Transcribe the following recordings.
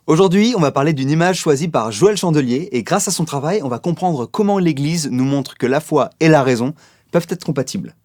Aujourd'hui, on va parler d'une image choisie par Joël Chandelier et grâce à son travail, on va comprendre comment l'Église nous montre que la foi et la raison peuvent être compatibles.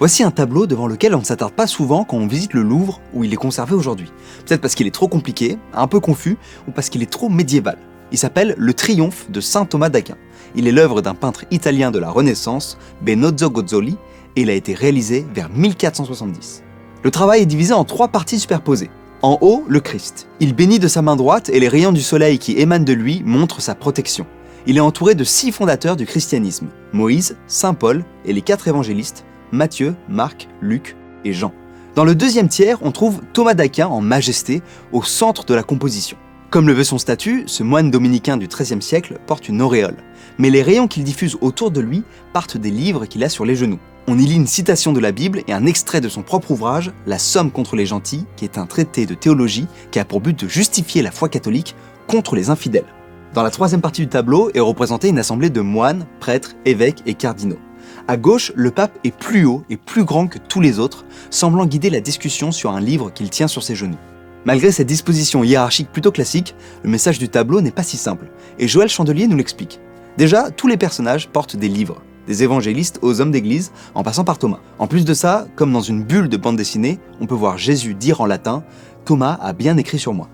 Voici un tableau devant lequel on ne s'attarde pas souvent quand on visite le Louvre où il est conservé aujourd'hui. Peut-être parce qu'il est trop compliqué, un peu confus ou parce qu'il est trop médiéval. Il s'appelle Le Triomphe de Saint Thomas d'Aquin. Il est l'œuvre d'un peintre italien de la Renaissance, Benozzo Gozzoli, et il a été réalisé vers 1470. Le travail est divisé en 3 parties superposées. En haut, le Christ. Il bénit de sa main droite et les rayons du soleil qui émanent de lui montrent sa protection. Il est entouré de 6 fondateurs du christianisme, Moïse, Saint Paul et les 4 évangélistes, Matthieu, Marc, Luc et Jean. Dans le deuxième tiers, on trouve Thomas d'Aquin en majesté, au centre de la composition. Comme le veut son statut, ce moine dominicain du XIIIe siècle porte une auréole. Mais les rayons qu'il diffuse autour de lui partent des livres qu'il a sur les genoux. On y lit une citation de la Bible et un extrait de son propre ouvrage, La Somme contre les gentils, qui est un traité de théologie qui a pour but de justifier la foi catholique contre les infidèles. Dans la troisième partie du tableau est représentée une assemblée de moines, prêtres, évêques et cardinaux. À gauche, le pape est plus haut et plus grand que tous les autres, semblant guider la discussion sur un livre qu'il tient sur ses genoux. Malgré cette disposition hiérarchique plutôt classique, le message du tableau n'est pas si simple, et Joël Chandelier nous l'explique. Déjà, tous les personnages portent des livres, des évangélistes aux hommes d'église, en passant par Thomas. En plus de ça, comme dans une bulle de bande dessinée, on peut voir Jésus dire en latin « Thomas a bien écrit sur moi ».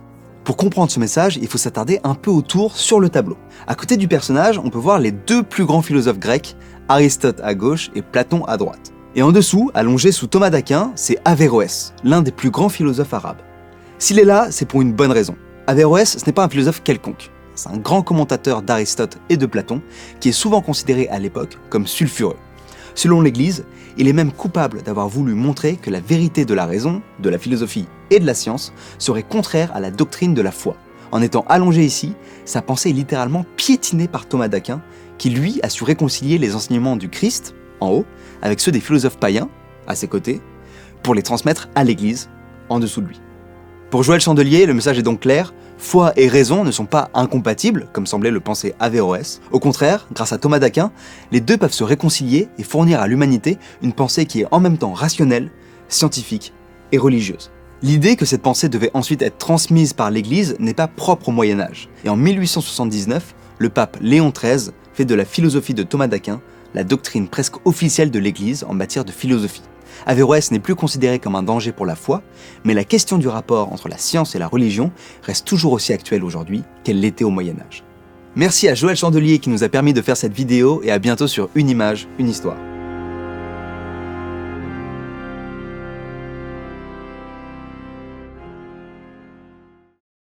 Pour comprendre ce message, il faut s'attarder un peu autour sur le tableau. À côté du personnage, on peut voir les 2 plus grands philosophes grecs, Aristote à gauche et Platon à droite. Et en dessous, allongé sous Thomas d'Aquin, c'est Averroès, l'un des plus grands philosophes arabes. S'il est là, c'est pour une bonne raison. Averroès, ce n'est pas un philosophe quelconque. C'est un grand commentateur d'Aristote et de Platon, qui est souvent considéré à l'époque comme sulfureux. Selon l'Église, il est même coupable d'avoir voulu montrer que la vérité de la raison, de la philosophie et de la science serait contraire à la doctrine de la foi. En étant allongé ici, sa pensée est littéralement piétinée par Thomas d'Aquin, qui lui a su réconcilier les enseignements du Christ, en haut, avec ceux des philosophes païens, à ses côtés, pour les transmettre à l'Église, en dessous de lui. Pour Joël Chandelier, le message est donc clair, foi et raison ne sont pas incompatibles, comme semblait le penser Averroès. Au contraire, grâce à Thomas d'Aquin, les deux peuvent se réconcilier et fournir à l'humanité une pensée qui est en même temps rationnelle, scientifique et religieuse. L'idée que cette pensée devait ensuite être transmise par l'Église n'est pas propre au Moyen-Âge. Et en 1879, le pape Léon XIII fait de la philosophie de Thomas d'Aquin la doctrine presque officielle de l'Église en matière de philosophie. Averroès n'est plus considéré comme un danger pour la foi, mais la question du rapport entre la science et la religion reste toujours aussi actuelle aujourd'hui qu'elle l'était au Moyen-Âge. Merci à Joël Chandelier qui nous a permis de faire cette vidéo et à bientôt sur Une image, une histoire.